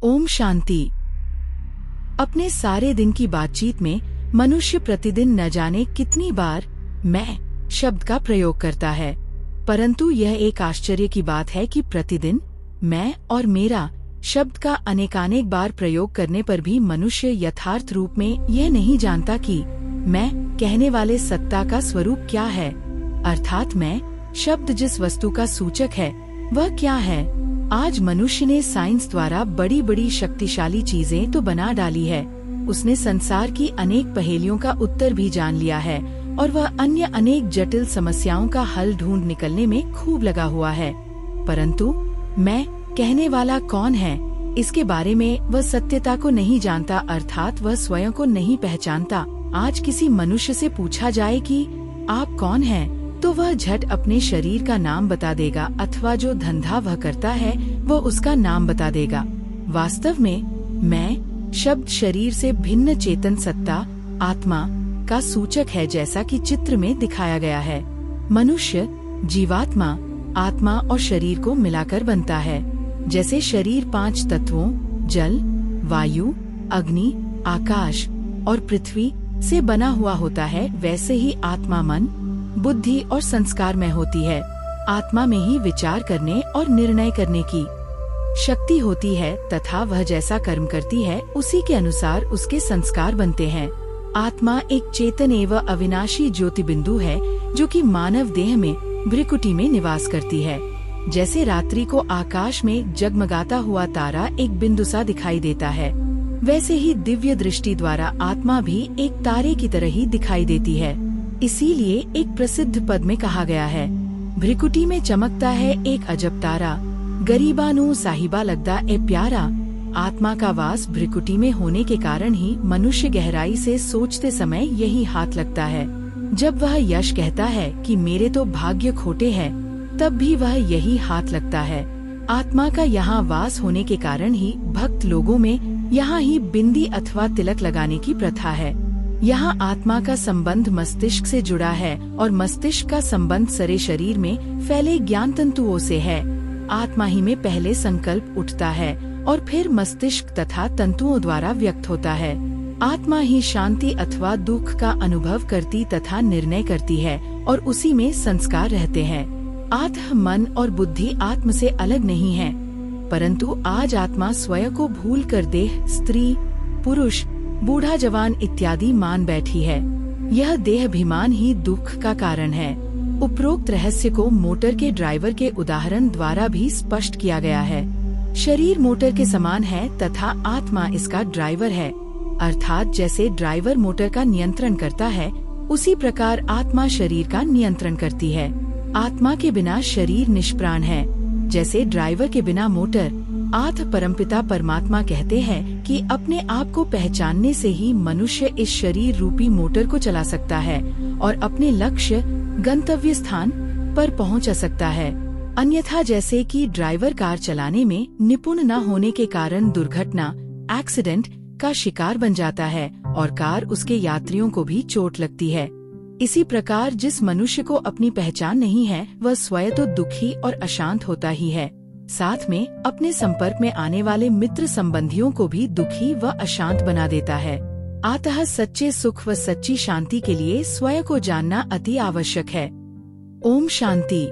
ओम शांति। अपने सारे दिन की बातचीत में मनुष्य प्रतिदिन न जाने कितनी बार मैं शब्द का प्रयोग करता है, परंतु यह एक आश्चर्य की बात है कि प्रतिदिन मैं और मेरा शब्द का अनेकानेक बार प्रयोग करने पर भी मनुष्य यथार्थ रूप में यह नहीं जानता कि मैं कहने वाले सत्ता का स्वरूप क्या है, अर्थात मैं शब्द जिस वस्तु का सूचक है वह क्या है। आज मनुष्य ने साइंस द्वारा बड़ी बड़ी शक्तिशाली चीजें तो बना डाली है, उसने संसार की अनेक पहेलियों का उत्तर भी जान लिया है और वह अन्य अनेक जटिल समस्याओं का हल ढूंढ निकलने में खूब लगा हुआ है, परंतु मैं कहने वाला कौन है, इसके बारे में वह सत्यता को नहीं जानता, अर्थात वह स्वयं को नहीं पहचानता। आज किसी मनुष्य से पूछा जाए कि आप कौन हैं, तो वह झट अपने शरीर का नाम बता देगा अथवा जो धंधा वह करता है वह उसका नाम बता देगा। वास्तव में मैं शब्द शरीर से भिन्न चेतन सत्ता आत्मा का सूचक है, जैसा कि चित्र में दिखाया गया है। मनुष्य जीवात्मा आत्मा और शरीर को मिलाकर बनता है। जैसे शरीर 5 तत्वों जल, वायु, अग्नि, आकाश और पृथ्वी से बना हुआ होता है, वैसे ही आत्मा मन, बुद्धि और संस्कार में होती है। आत्मा में ही विचार करने और निर्णय करने की शक्ति होती है तथा वह जैसा कर्म करती है उसी के अनुसार उसके संस्कार बनते हैं। आत्मा एक चेतन एवं अविनाशी ज्योति बिंदु है जो कि मानव देह में भ्रिकुटी में निवास करती है। जैसे रात्रि को आकाश में जगमगाता हुआ तारा एक बिंदु सा दिखाई देता है, वैसे ही दिव्य दृष्टि द्वारा आत्मा भी एक तारे की तरह ही दिखाई देती है। इसीलिए एक प्रसिद्ध पद में कहा गया है, भ्रिकुटी में चमकता है एक अजब तारा, गरीबानू साहिबा लगदा ए प्यारा। आत्मा का वास भ्रिकुटी में होने के कारण ही मनुष्य गहराई से सोचते समय यही हाथ लगता है। जब वह यश कहता है कि मेरे तो भाग्य खोटे हैं, तब भी वह यही हाथ लगता है। आत्मा का यहाँ वास होने के कारण ही भक्त लोगों में यहाँ ही बिंदी अथवा तिलक लगाने की प्रथा है। यहाँ आत्मा का संबंध मस्तिष्क से जुड़ा है और मस्तिष्क का संबंध सारे शरीर में फैले ज्ञान तंतुओं से है। आत्मा ही में पहले संकल्प उठता है और फिर मस्तिष्क तथा तंतुओं द्वारा व्यक्त होता है। आत्मा ही शांति अथवा दुख का अनुभव करती तथा निर्णय करती है और उसी में संस्कार रहते हैं। आत्म मन और बुद्धि आत्म से अलग नहीं है, परंतु आज आत्मा स्वयं को भूल कर देह, स्त्री, पुरुष, बूढ़ा, जवान इत्यादि मान बैठी है। यह देहाभिमान ही दुख का कारण है। उपरोक्त रहस्य को मोटर के ड्राइवर के उदाहरण द्वारा भी स्पष्ट किया गया है। शरीर मोटर के समान है तथा आत्मा इसका ड्राइवर है, अर्थात जैसे ड्राइवर मोटर का नियंत्रण करता है उसी प्रकार आत्मा शरीर का नियंत्रण करती है। आत्मा के बिना शरीर निष्प्राण है, जैसे ड्राइवर के बिना मोटर। आत्म परमपिता परमात्मा कहते हैं कि अपने आप को पहचानने से ही मनुष्य इस शरीर रूपी मोटर को चला सकता है और अपने लक्ष्य गंतव्य स्थान पर पहुंच सकता है। अन्यथा जैसे कि ड्राइवर कार चलाने में निपुण न होने के कारण दुर्घटना एक्सीडेंट का शिकार बन जाता है और कार उसके यात्रियों को भी चोट लगती है। इसी प्रकार जिस मनुष्य को अपनी पहचान नहीं है वह स्वयं तो दुखी और अशांत होता ही है, साथ में अपने संपर्क में आने वाले मित्र संबंधियों को भी दुखी व अशांत बना देता है। अतः सच्चे सुख व सच्ची शांति के लिए स्वयं को जानना अति आवश्यक है। ओम शांति।